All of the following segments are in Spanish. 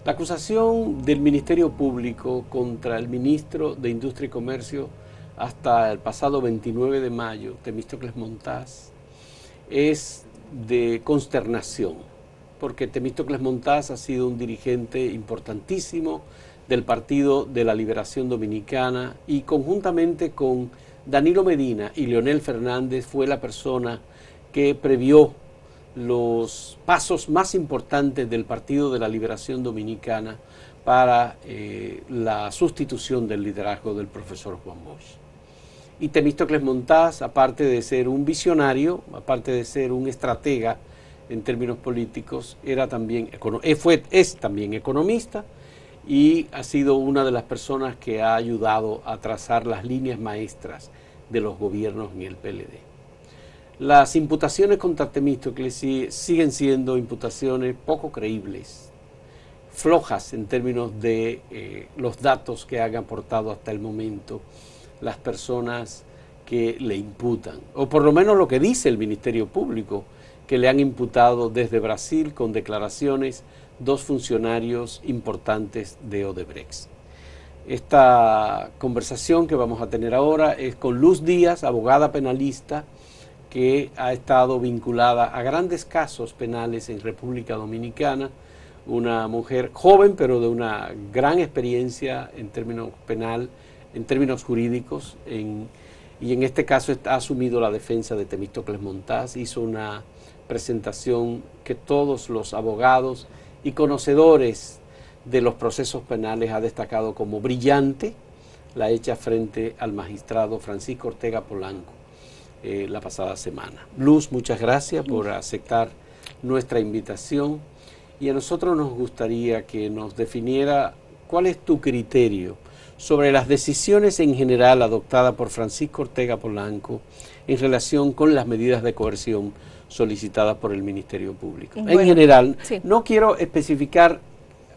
La acusación del Ministerio Público contra el ministro de Industria y Comercio hasta el pasado 29 de mayo, Temístocles Montaz, es de consternación, porque Temístocles Montaz ha sido un dirigente importantísimo del Partido de la Liberación Dominicana y conjuntamente con Danilo Medina y Leonel Fernández fue la persona que previó los pasos más importantes del Partido de la Liberación Dominicana para la sustitución del liderazgo del profesor Juan Bosch. Y Temístocles Montaz, aparte de ser un visionario, aparte de ser un estratega en términos políticos, es también economista y ha sido una de las personas que ha ayudado a trazar las líneas maestras de los gobiernos en el PLD. Las imputaciones contra Temístocles siguen siendo imputaciones poco creíbles, flojas en términos de los datos que han aportado hasta el momento las personas que le imputan, o por lo menos lo que dice el Ministerio Público, que le han imputado desde Brasil con declaraciones 2 funcionarios importantes de Odebrecht. Esta conversación que vamos a tener ahora es con Luz Díaz, abogada penalista, que ha estado vinculada a grandes casos penales en República Dominicana, una mujer joven pero de una gran experiencia en términos penal, en términos jurídicos, y en este caso ha asumido la defensa de Temístocles Montaz. Hizo una presentación que todos los abogados y conocedores de los procesos penales ha destacado como brillante, la hecha frente al magistrado Francisco Ortega Polanco la pasada semana. Luz, muchas gracias por aceptar nuestra invitación y a nosotros nos gustaría que nos definiera cuál es tu criterio sobre las decisiones en general adoptadas por Francisco Ortega Polanco en relación con las medidas de coerción solicitadas por el Ministerio Público. Bueno, en general, sí. No quiero especificar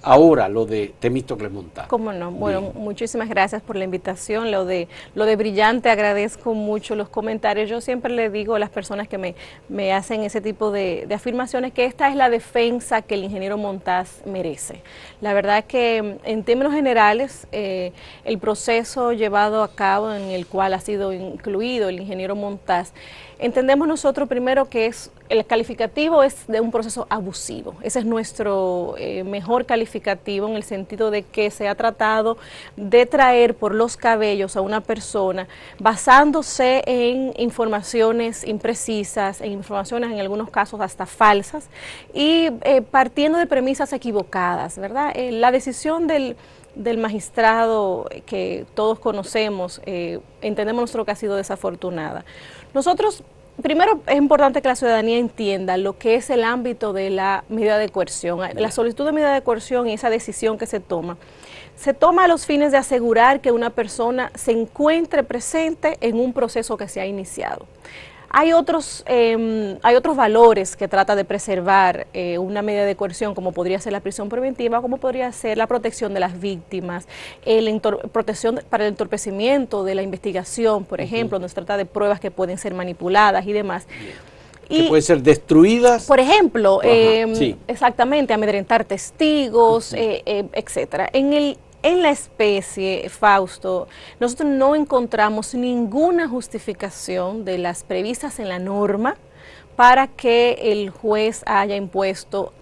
ahora lo de Temístocles Montaz. ¿Cómo no? Bueno, bien. Muchísimas gracias por la invitación. Lo de brillante, agradezco mucho los comentarios. Yo siempre le digo a las personas que me hacen ese tipo de afirmaciones que esta es la defensa que el ingeniero Montaz merece. La verdad es que en términos generales, el proceso llevado a cabo en el cual ha sido incluido el ingeniero Montaz, entendemos nosotros primero que el calificativo es de un proceso abusivo. Ese es nuestro mejor calificativo en el sentido de que se ha tratado de traer por los cabellos a una persona basándose en informaciones imprecisas, en informaciones en algunos casos hasta falsas y partiendo de premisas equivocadas, ¿verdad? La decisión del magistrado que todos conocemos, entendemos nosotros que ha sido desafortunada. Nosotros, primero es importante que la ciudadanía entienda lo que es el ámbito de la medida de coerción. La solicitud de medida de coerción y esa decisión que se toma a los fines de asegurar que una persona se encuentre presente en un proceso que se ha iniciado. Hay otros valores que trata de preservar una medida de coerción, como podría ser la prisión preventiva, como podría ser la protección de las víctimas, protección para el entorpecimiento de la investigación, por ejemplo, donde se trata de pruebas que pueden ser manipuladas y demás. Que pueden ser destruidas. Por ejemplo, sí. Exactamente, amedrentar testigos, etcétera. En la especie, Fausto, nosotros no encontramos ninguna justificación de las previstas en la norma para que el juez haya impuesto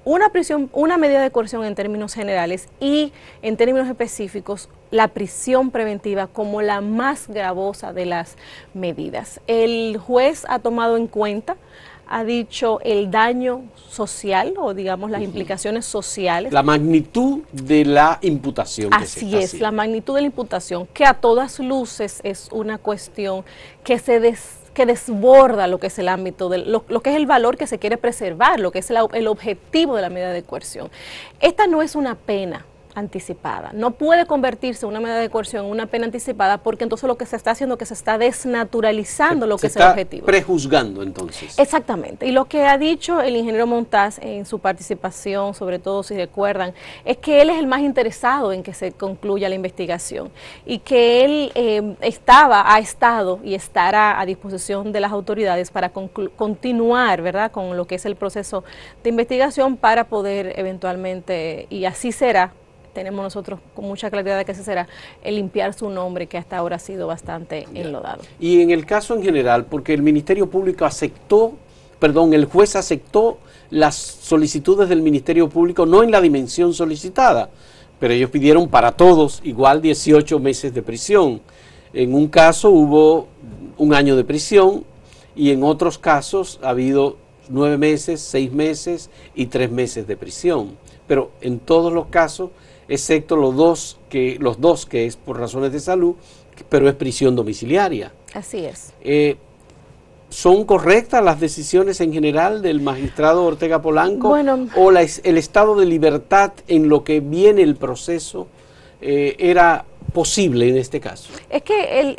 una medida de coerción en términos generales y en términos específicos la prisión preventiva como la más gravosa de las medidas. El juez ha tomado en cuenta, ha dicho el daño social o digamos las implicaciones sociales. La magnitud de la imputación. Así es, la magnitud de la imputación, que a todas luces es una cuestión que desborda lo que es el ámbito, lo que es el valor que se quiere preservar, lo que es el objetivo de la medida de coerción. Esta no es una pena anticipada. No puede convertirse una medida de coerción en una pena anticipada, porque entonces lo que se está haciendo es que se está desnaturalizando lo que es el objetivo. Prejuzgando entonces. Exactamente. Y lo que ha dicho el ingeniero Montaz en su participación, sobre todo si recuerdan, es que él es el más interesado en que se concluya la investigación y que él ha estado y estará a disposición de las autoridades para continuar, ¿verdad?, con lo que es el proceso de investigación para poder eventualmente, y así será, tenemos nosotros con mucha claridad de que ese será, el limpiar su nombre, que hasta ahora ha sido bastante enlodado. Y en el caso en general, porque el Ministerio Público el juez aceptó las solicitudes del Ministerio Público, no en la dimensión solicitada, pero ellos pidieron para todos igual 18 meses de prisión. En un caso hubo 1 año de prisión y en otros casos ha habido 9 meses, 6 meses y 3 meses de prisión. Pero en todos los casos, excepto los dos que es por razones de salud, pero es prisión domiciliaria. Así es. ¿Son correctas las decisiones en general del magistrado Ortega Polanco? Bueno, ¿O el estado de libertad en lo que viene el proceso era posible en este caso? Es que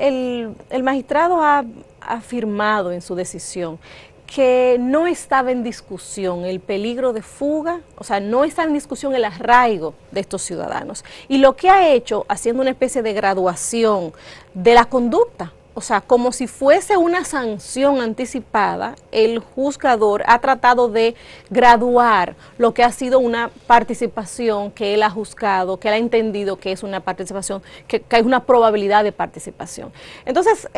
el magistrado ha afirmado en su decisión que no estaba en discusión el peligro de fuga, o sea, no está en discusión el arraigo de estos ciudadanos. Y lo que ha hecho, haciendo una especie de graduación de la conducta, o sea, como si fuese una sanción anticipada, el juzgador ha tratado de graduar lo que ha sido una participación que él ha juzgado, que él ha entendido que es una participación, que hay una probabilidad de participación. Entonces,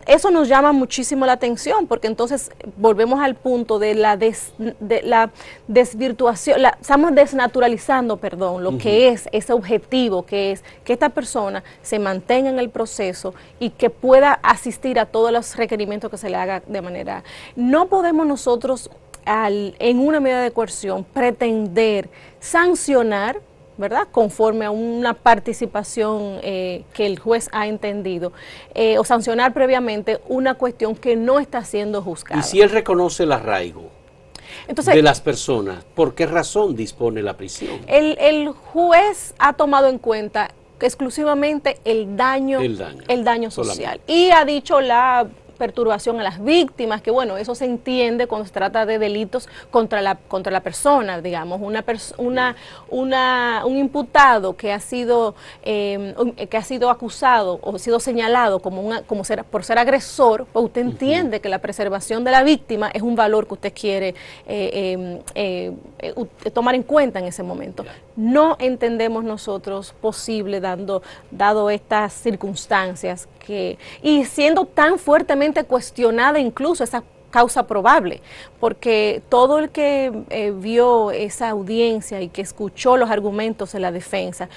eso nos llama muchísimo la atención, porque entonces volvemos al punto de la desvirtuación, estamos desnaturalizando, lo que es ese objetivo, que es que esta persona se mantenga en el proceso y que pueda asistir a todos los requerimientos que se le haga de manera. No podemos nosotros en una medida de coerción pretender sancionar, ¿verdad?, conforme a una participación que el juez ha entendido, o sancionar previamente una cuestión que no está siendo juzgada. Y si él reconoce el arraigo de las personas, ¿por qué razón dispone la prisión? El juez ha tomado en cuenta exclusivamente el daño social. Y ha dicho la perturbación a las víctimas, que bueno, eso se entiende cuando se trata de delitos contra la persona, digamos, un imputado que ha sido acusado o sido señalado por ser agresor, pues usted entiende que la preservación de la víctima es un valor que usted quiere tomar en cuenta en ese momento. No entendemos nosotros posible, dado estas circunstancias, y siendo tan fuertemente cuestionada incluso esa causa probable, porque todo el que vio esa audiencia y que escuchó los argumentos de la defensa,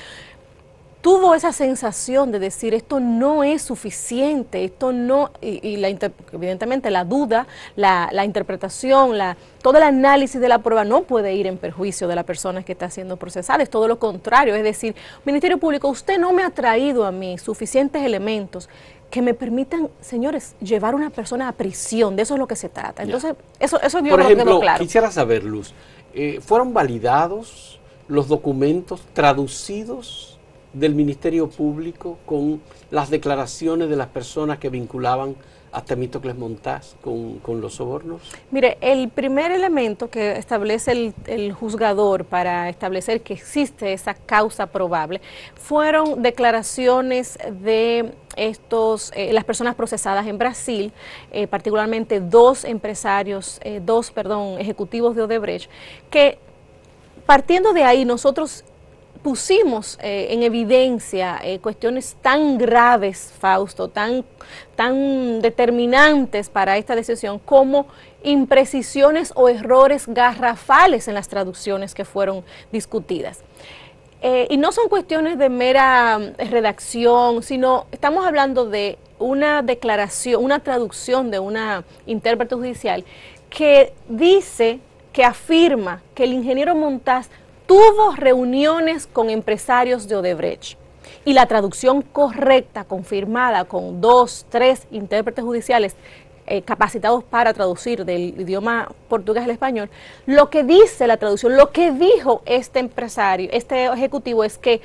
tuvo esa sensación de decir, esto no es suficiente, esto no, evidentemente la duda, la interpretación, todo el análisis de la prueba no puede ir en perjuicio de la persona que está siendo procesada, es todo lo contrario, es decir, Ministerio Público, usted no me ha traído a mí suficientes elementos que me permitan, señores, llevar a una persona a prisión, de eso es lo que se trata. Entonces, eso por ejemplo, quedó claro. Quisiera saber, Luz, ¿fueron validados los documentos traducidos del Ministerio Público con las declaraciones de las personas que vinculaban a Temístocles Montaz con los sobornos? Mire, el primer elemento que establece el juzgador para establecer que existe esa causa probable fueron declaraciones de las personas procesadas en Brasil, particularmente dos ejecutivos de Odebrecht, que partiendo de ahí nosotros pusimos en evidencia cuestiones tan graves, Fausto, tan determinantes para esta decisión, como imprecisiones o errores garrafales en las traducciones que fueron discutidas. Y no son cuestiones de mera redacción, sino estamos hablando de una declaración, una traducción de una intérprete judicial que afirma que el ingeniero Montaz tuvo reuniones con empresarios de Odebrecht, y la traducción correcta, confirmada con 2, 3 intérpretes judiciales capacitados para traducir del idioma portugués al español, lo que dice la traducción, lo que dijo este empresario, este ejecutivo, es que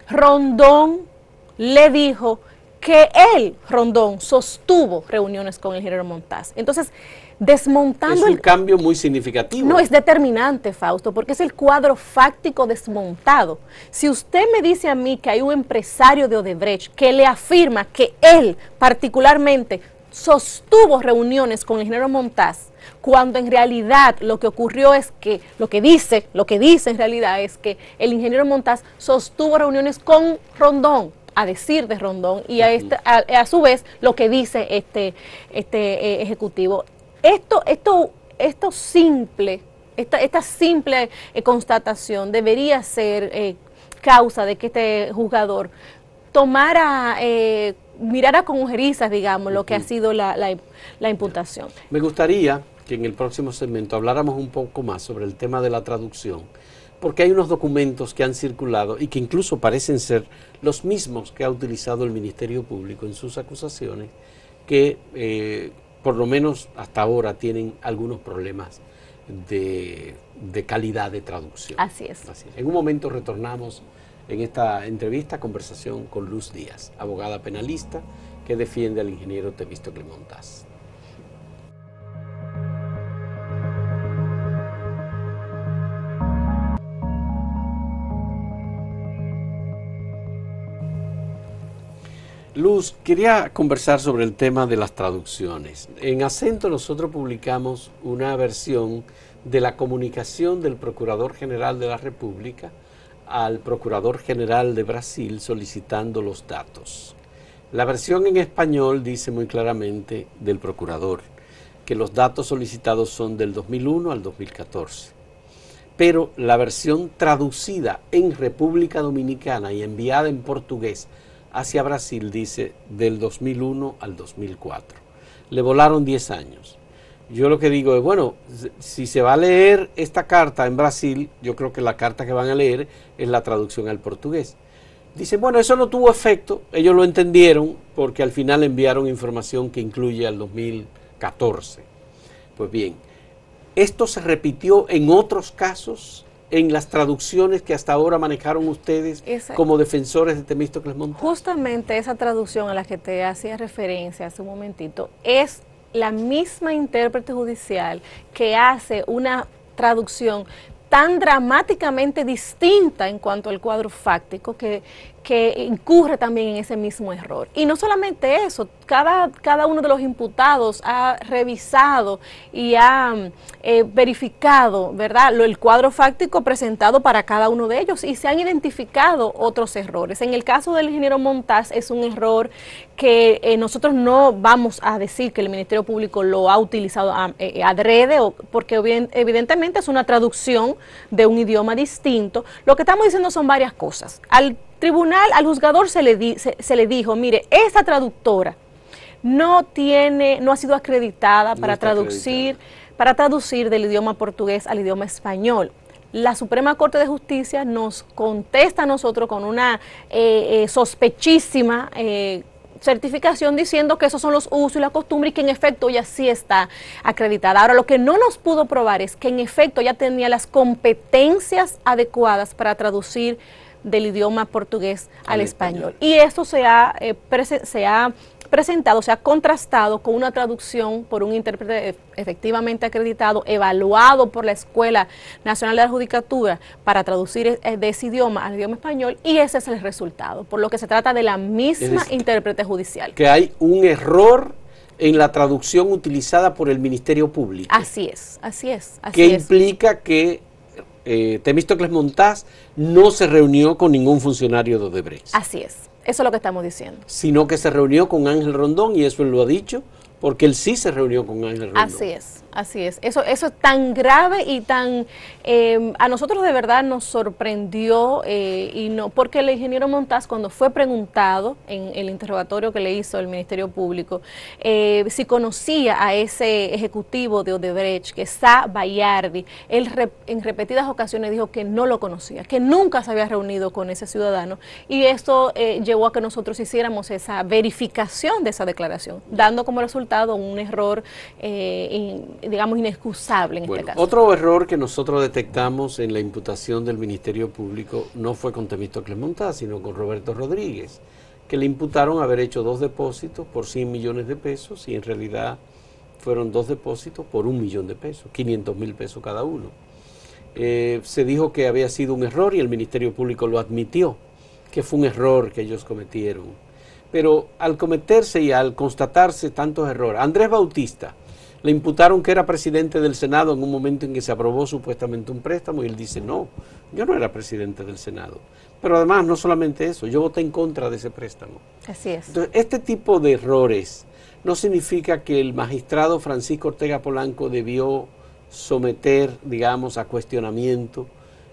Rondón le dijo que él, Rondón, sostuvo reuniones con el ingeniero Montaz. Entonces, desmontando... Es un cambio muy significativo. No, es determinante, Fausto, porque es el cuadro fáctico desmontado. Si usted me dice a mí que hay un empresario de Odebrecht que le afirma que él, particularmente, sostuvo reuniones con el ingeniero Montaz, cuando en realidad lo que ocurrió es que, lo que dice en realidad es que el ingeniero Montaz sostuvo reuniones con Rondón, a decir de Rondón, y a su vez lo que dice este ejecutivo. Esta simple constatación debería ser causa de que este juzgador mirara con ojerizas, digamos, lo que ha sido la imputación. Me gustaría que en el próximo segmento habláramos un poco más sobre el tema de la traducción, porque hay unos documentos que han circulado y que incluso parecen ser los mismos que ha utilizado el Ministerio Público en sus acusaciones, que por lo menos hasta ahora tienen algunos problemas de calidad de traducción. Así es. En un momento retornamos en esta entrevista, conversación con Luz Díaz, abogada penalista que defiende al ingeniero Temístocles Montaz. Luz, quería conversar sobre el tema de las traducciones. En Acento nosotros publicamos una versión de la comunicación del Procurador General de la República al Procurador General de Brasil solicitando los datos. La versión en español dice muy claramente del Procurador que los datos solicitados son del 2001 al 2014. Pero la versión traducida en República Dominicana y enviada en portugués hacia Brasil dice del 2001 al 2004. Le volaron 10 años. Yo lo que digo es, bueno, si se va a leer esta carta en Brasil, yo creo que la carta que van a leer es la traducción al portugués. Dicen, bueno, eso no tuvo efecto, ellos lo entendieron porque al final enviaron información que incluye al 2014. Pues bien, esto se repitió en otros casos, en las traducciones que hasta ahora manejaron ustedes como defensores de Temístocles Montaz. Justamente esa traducción a la que te hacía referencia hace un momentito es la misma intérprete judicial que hace una traducción tan dramáticamente distinta en cuanto al cuadro fáctico que incurre también en ese mismo error. Y no solamente eso, cada uno de los imputados ha revisado y ha verificado, ¿verdad?, el cuadro fáctico presentado para cada uno de ellos y se han identificado otros errores. En el caso del ingeniero Montaz es un error que nosotros no vamos a decir que el Ministerio Público lo ha utilizado adrede, porque evidentemente es una traducción de un idioma distinto. Lo que estamos diciendo son varias cosas. Al tribunal, al juzgador se le dijo, mire, esta traductora no ha sido acreditada para traducir del idioma portugués al idioma español. La Suprema Corte de Justicia nos contesta a nosotros con una sospechísima certificación diciendo que esos son los usos y la costumbre y que en efecto ya sí está acreditada. Ahora, lo que no nos pudo probar es que en efecto ya tenía las competencias adecuadas para traducir del idioma portugués al español. Y eso se ha presentado, se ha contrastado con una traducción por un intérprete efectivamente acreditado, evaluado por la Escuela Nacional de la Judicatura para traducir de ese idioma al idioma español, y ese es el resultado, por lo que se trata de la misma intérprete judicial. Que hay un error en la traducción utilizada por el Ministerio Público. Así es, así es. Que implica que Temístocles Montaz no se reunió con ningún funcionario de Odebrecht. Así es, eso es lo que estamos diciendo. Sino que se reunió con Ángel Rondón, y eso él lo ha dicho, porque él sí se reunió con Ángel Rondón. Así es. Así es, eso es tan grave y tan, a nosotros de verdad nos sorprendió, y no, porque el ingeniero Montaz, cuando fue preguntado en el interrogatorio que le hizo el Ministerio Público, si conocía a ese ejecutivo de Odebrecht, que es Sá Bayardi, él en repetidas ocasiones dijo que no lo conocía, que nunca se había reunido con ese ciudadano, y esto llevó a que nosotros hiciéramos esa verificación de esa declaración, dando como resultado un error, digamos, inexcusable en este caso. Otro error que nosotros detectamos en la imputación del Ministerio Público no fue con Temístocles Montaz, sino con Roberto Rodríguez, que le imputaron haber hecho 2 depósitos por 100 millones de pesos y en realidad fueron 2 depósitos por 1 millón de pesos, 500.000 pesos cada uno. Se dijo que había sido un error y el Ministerio Público lo admitió, que fue un error que ellos cometieron. Pero al cometerse y al constatarse tantos errores, Andrés Bautista, le imputaron que era presidente del Senado en un momento en que se aprobó supuestamente un préstamo y él dice, no, yo no era presidente del Senado. Pero además, no solamente eso, yo voté en contra de ese préstamo. Así es. Entonces, este tipo de errores no significa que el magistrado Francisco Ortega Polanco debió someter, digamos, a cuestionamiento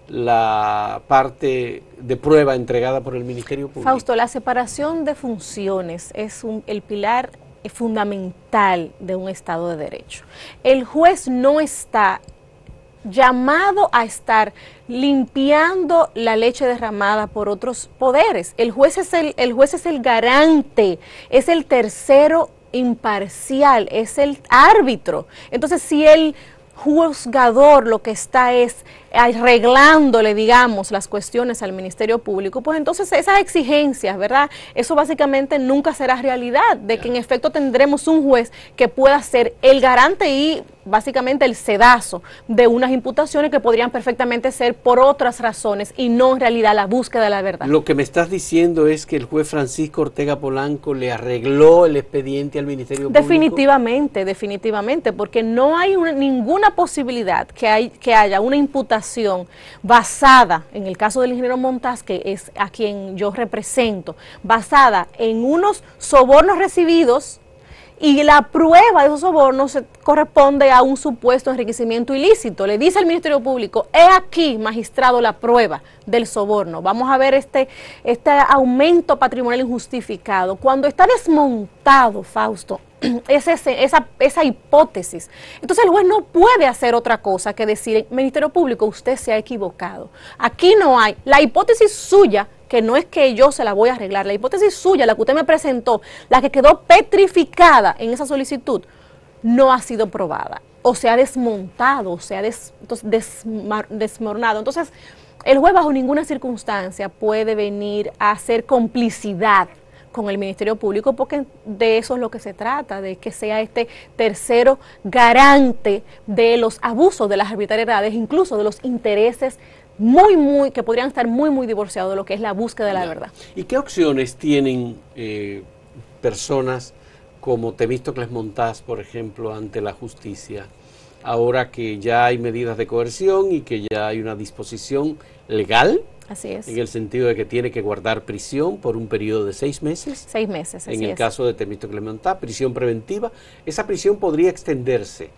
la parte de prueba entregada por el Ministerio Público. Fausto, la separación de funciones es el pilar fundamental de un Estado de Derecho. El juez no está llamado a estar limpiando la leche derramada por otros poderes. El juez es el garante, es el tercero imparcial, es el árbitro. Entonces, si el juzgador lo que está es arreglándole, digamos, las cuestiones al Ministerio Público, pues entonces esas exigencias, ¿verdad? Eso básicamente nunca será realidad, de que en efecto tendremos un juez que pueda ser el garante y básicamente el sedazo de unas imputaciones que podrían perfectamente ser por otras razones y no en realidad la búsqueda de la verdad. Lo que me estás diciendo es que el juez Francisco Ortega Polanco le arregló el expediente al Ministerio Público. Definitivamente, definitivamente, porque no hay ninguna posibilidad que haya una imputación basada, en el caso del ingeniero Montaz, que es a quien yo represento, basada en unos sobornos recibidos y la prueba de esos sobornos corresponde a un supuesto enriquecimiento ilícito. Le dice al Ministerio Público, he aquí, magistrado, la prueba del soborno. Vamos a ver este aumento patrimonial injustificado. Cuando está desmontado, Fausto, esa hipótesis, entonces el juez no puede hacer otra cosa que decir, Ministerio Público, usted se ha equivocado. Aquí no hay, la hipótesis suya, que no es que yo se la voy a arreglar, la hipótesis suya, la que usted me presentó, la que quedó petrificada en esa solicitud, no ha sido probada, o se ha desmontado, o se ha desmoronado. Entonces, el juez bajo ninguna circunstancia puede venir a hacer complicidad con el Ministerio Público, porque de eso es lo que se trata, de que sea este tercero garante de los abusos, de las arbitrariedades, incluso de los intereses que podrían estar muy divorciados de lo que es la búsqueda de la verdad. ¿Y qué opciones tienen personas como Temístocles Montaz, por ejemplo, ante la justicia, ahora que ya hay medidas de coerción y que ya hay una disposición legal? Así es. En el sentido de que tiene que guardar prisión por un periodo de 6 meses. 6 meses, así es. En el caso de Temístocles Montaz, prisión preventiva. Esa prisión podría extenderse.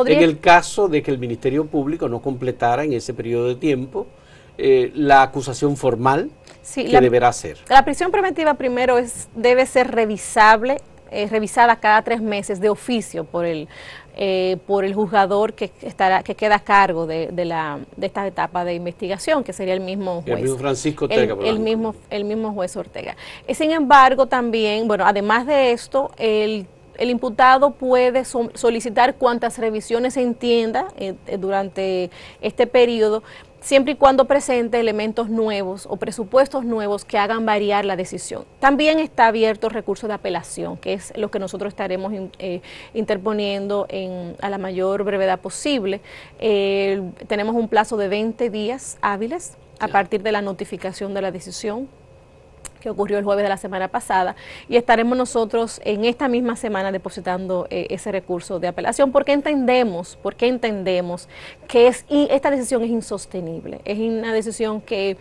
En el caso de que el Ministerio Público no completara en ese periodo de tiempo la acusación formal que deberá hacer. La prisión preventiva primero debe ser revisada cada 3 meses de oficio por el juzgador que queda a cargo de esta etapa de investigación, que sería el mismo juez. El mismo Francisco Ortega Polanco. El mismo juez Ortega. Sin embargo, también, bueno, además de esto, el imputado puede solicitar cuantas revisiones se entienda durante este periodo, siempre y cuando presente elementos nuevos o presupuestos nuevos que hagan variar la decisión. También está abierto el recurso de apelación, que es lo que nosotros estaremos interponiendo a la mayor brevedad posible. Tenemos un plazo de 20 días hábiles a partir de la notificación de la decisión, que ocurrió el jueves de la semana pasada, y estaremos nosotros en esta misma semana depositando ese recurso de apelación, porque entendemos que esta decisión es insostenible, es una decisión que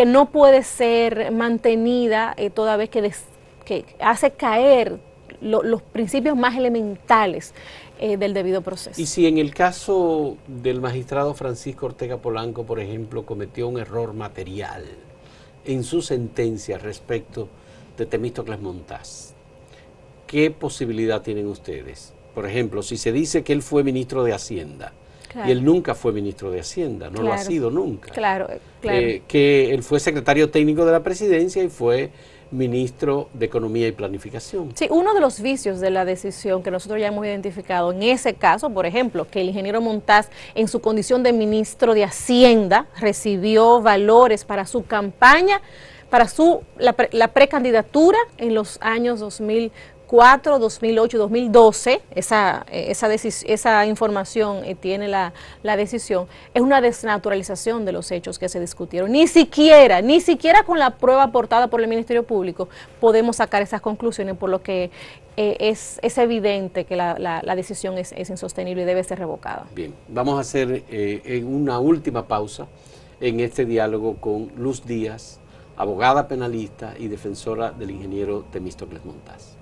no puede ser mantenida toda vez que hace caer los principios más elementales del debido proceso. Y si en el caso del magistrado Francisco Ortega Polanco, por ejemplo, cometió un error material en su sentencia respecto de Temístocles Montaz, ¿qué posibilidad tienen ustedes? Por ejemplo, si se dice que él fue ministro de Hacienda, claro, y él nunca fue ministro de Hacienda, no, claro, lo ha sido nunca. Claro, claro. Que él fue secretario técnico de la presidencia y fue ministro de Economía y Planificación. Sí, uno de los vicios de la decisión que nosotros ya hemos identificado en ese caso, por ejemplo, que el ingeniero Montaz en su condición de ministro de Hacienda recibió valores para su campaña, para la precandidatura en los años 2004, 2008 y 2012, esa información tiene la decisión, es una desnaturalización de los hechos que se discutieron. Ni siquiera con la prueba aportada por el Ministerio Público podemos sacar esas conclusiones, por lo que es evidente que la decisión es insostenible y debe ser revocada. Bien, vamos a hacer una última pausa en este diálogo con Luz Díaz, abogada penalista y defensora del ingeniero Temístocles Montaz.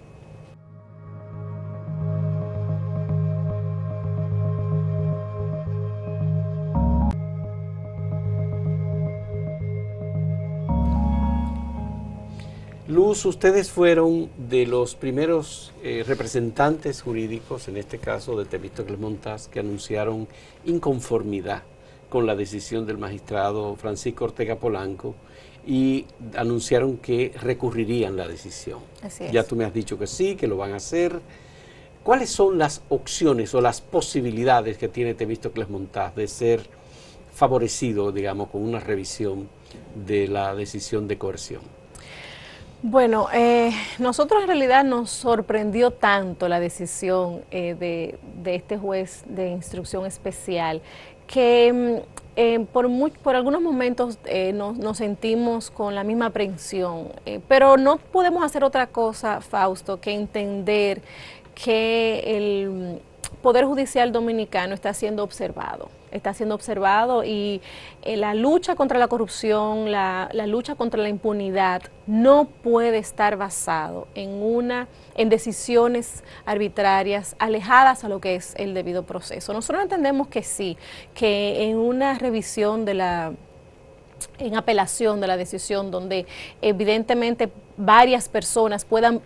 Luz, ustedes fueron de los primeros representantes jurídicos, en este caso de Temístocles Montaz, que anunciaron inconformidad con la decisión del magistrado Francisco Ortega Polanco y anunciaron que recurrirían la decisión. Así es. Ya tú me has dicho que sí, que lo van a hacer. ¿Cuáles son las opciones o las posibilidades que tiene Temístocles Montaz de ser favorecido, digamos, con una revisión de la decisión de coerción? Bueno, nosotros en realidad nos sorprendió tanto la decisión de este juez de instrucción especial que por algunos momentos nos sentimos con la misma aprensión, pero no podemos hacer otra cosa, Fausto, que entender que el Poder Judicial Dominicano está siendo observado y la lucha contra la corrupción, la lucha contra la impunidad no puede estar basado en decisiones arbitrarias alejadas a lo que es el debido proceso. Nosotros entendemos que sí, que en una revisión en apelación de la decisión, donde evidentemente varias personas puedan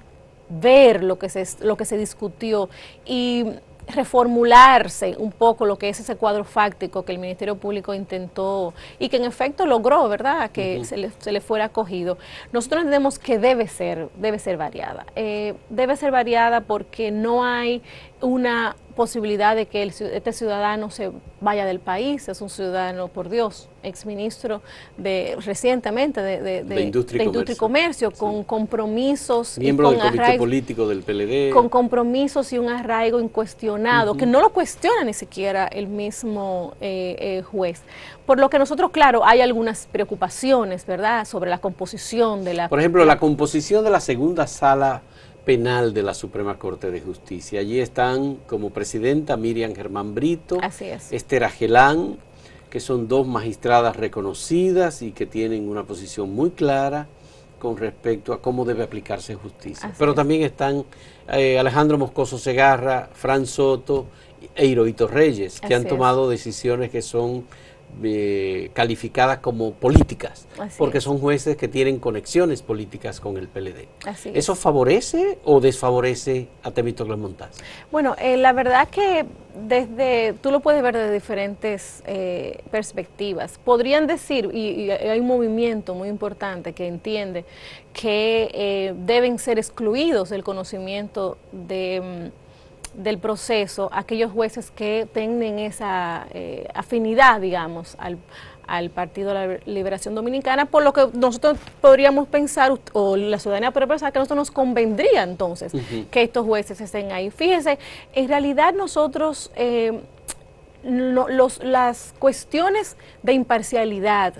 ver lo que se discutió y reformularse un poco lo que es ese cuadro fáctico que el Ministerio Público intentó y que en efecto logró, ¿verdad?, que se le fuera acogido. Nosotros entendemos que debe ser variada. Debe ser variada porque no hay una posibilidad de que este ciudadano se vaya del país. Es un ciudadano, por Dios, exministro recientemente de Industria y Comercio, sí, con compromisos. Miembro del comité político del PLD. Con compromisos y un arraigo incuestionado, que no lo cuestiona ni siquiera el mismo juez. Por lo que nosotros, claro, hay algunas preocupaciones, ¿verdad?, sobre la composición de la... Por ejemplo, la composición de la segunda sala penal de la Suprema Corte de Justicia. Allí están como presidenta Miriam Germán Brito, así es, Esther Agelán, que son dos magistradas reconocidas y que tienen una posición muy clara con respecto a cómo debe aplicarse justicia. Pero también están Alejandro Moscoso Segarra, Fran Soto e Hirohito Reyes, que han tomado decisiones que son calificadas como políticas, porque son jueces que tienen conexiones políticas con el PLD. ¿Eso favorece o desfavorece a Temístocles Montaz? Bueno, la verdad que tú lo puedes ver desde diferentes perspectivas. Podrían decir, y hay un movimiento muy importante que entiende que deben ser excluidos del conocimiento del proceso aquellos jueces que tengan esa afinidad, digamos, al Partido de la Liberación Dominicana, por lo que nosotros podríamos pensar, o la ciudadanía podría pensar, que a nosotros nos convendría entonces que estos jueces estén ahí. Fíjese, en realidad nosotros... las cuestiones de imparcialidad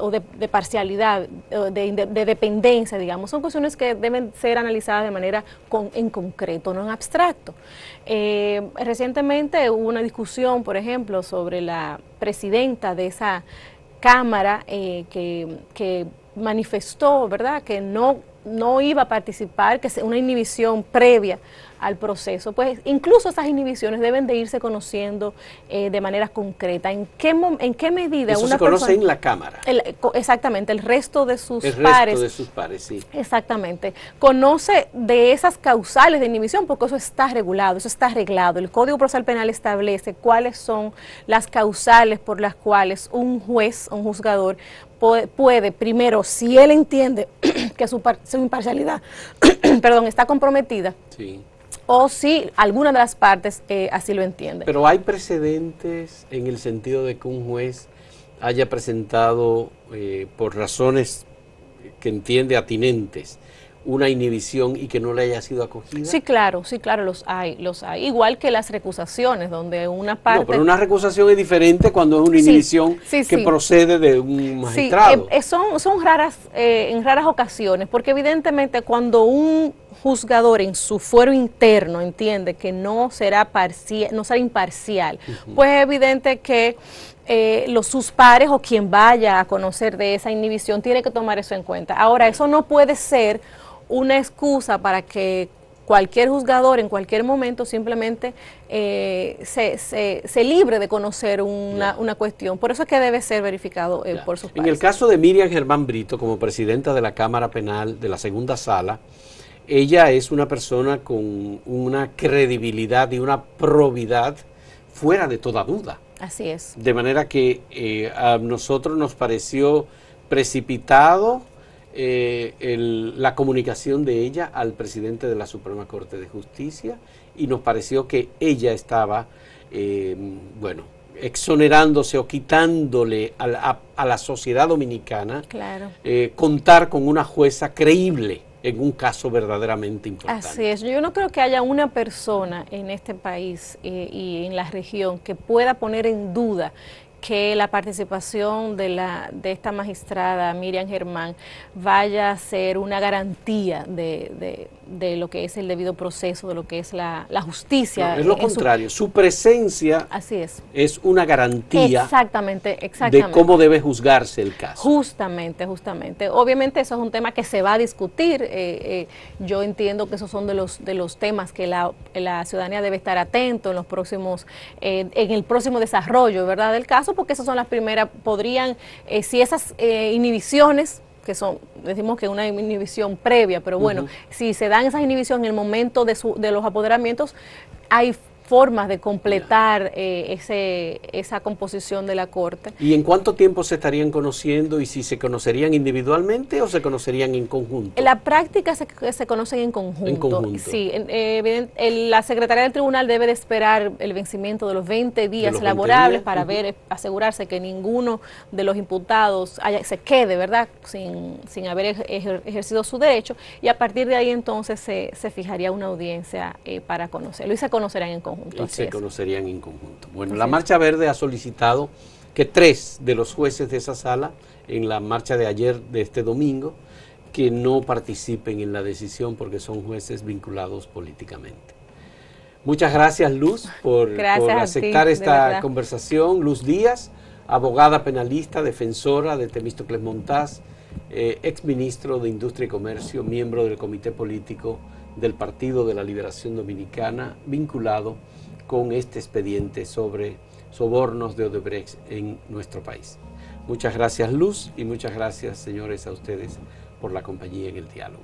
o de parcialidad, de dependencia, digamos, son cuestiones que deben ser analizadas de manera en concreto, no en abstracto. Recientemente hubo una discusión, por ejemplo, sobre la presidenta de esa Cámara que manifestó, ¿verdad?, que no no iba a participar, que es una inhibición previa al proceso, pues incluso esas inhibiciones deben de irse conociendo de manera concreta. ¿En qué medida eso una se conoce persona, en la Cámara? Exactamente, el resto de sus El pares. resto de sus pares, sí. Exactamente. Conoce de esas causales de inhibición, porque eso está regulado, eso está arreglado. El Código Procesal Penal establece cuáles son las causales por las cuales un juez, un juzgador, puede, primero, si él entiende que su imparcialidad perdón, está comprometida, Sí. o si alguna de las partes así lo entiende. Pero hay precedentes en el sentido de que un juez haya presentado, por razones que entiende atinentes, una inhibición y que no le haya sido acogida. Sí, claro, los hay. Igual que las recusaciones, donde una parte... No, pero una recusación es diferente cuando es una inhibición que procede de un magistrado. Sí, son raras, en raras ocasiones, porque evidentemente cuando un juzgador en su fuero interno entiende que no será imparcial, pues es evidente que sus pares o quien vaya a conocer de esa inhibición tiene que tomar eso en cuenta. Ahora, eso no puede ser una excusa para que cualquier juzgador en cualquier momento simplemente se libre de conocer una cuestión. Por eso es que debe ser verificado por sus pares. En el caso de Miriam Germán Brito, como presidenta de la Cámara Penal de la Segunda Sala, ella es una persona con una credibilidad y una probidad fuera de toda duda. Así es. De manera que a nosotros nos pareció precipitado la comunicación de ella al presidente de la Suprema Corte de Justicia, y nos pareció que ella estaba, exonerándose o quitándole a la sociedad dominicana, claro, contar con una jueza creíble en un caso verdaderamente importante. Así es. Yo no creo que haya una persona en este país y en la región que pueda poner en duda que la participación de esta magistrada Miriam Germán vaya a ser una garantía de lo que es el debido proceso, de lo que es la justicia. No, es lo contrario, su presencia así es una garantía exactamente. de cómo debe juzgarse el caso. Justamente. Obviamente eso es un tema que se va a discutir. Yo entiendo que esos son de los temas que la ciudadanía debe estar atento en los próximos, en el próximo desarrollo, ¿verdad?, del caso, porque esas son las primeras, si esas inhibiciones, que son, decimos que una inhibición previa, pero bueno, si se dan esas inhibiciones en el momento de los apoderamientos, hay formas de completar esa composición de la Corte. ¿Y en cuánto tiempo se estarían conociendo, y si se conocerían individualmente o se conocerían en conjunto? En la práctica se conocen en conjunto. En conjunto. Sí, la Secretaría del Tribunal debe de esperar el vencimiento de los 20 días laborables para asegurarse que ninguno de los imputados se quede, ¿verdad?, sin haber ejercido su derecho, y a partir de ahí entonces se fijaría una audiencia para conocerlo, y se conocerán en conjunto. Y se conocerían en conjunto. Bueno, la Marcha Verde ha solicitado que 3 de los jueces de esa sala, en la marcha de ayer, de este domingo, que no participen en la decisión porque son jueces vinculados políticamente. Muchas gracias, Luz, por aceptar esta conversación. Luz Díaz, abogada penalista, defensora de Temístocles Montaz, exministro de Industria y Comercio, miembro del Comité Político del Partido de la Liberación Dominicana, vinculado con este expediente sobre sobornos de Odebrecht en nuestro país. Muchas gracias, Luz, y muchas gracias, señores, a ustedes por la compañía en el diálogo.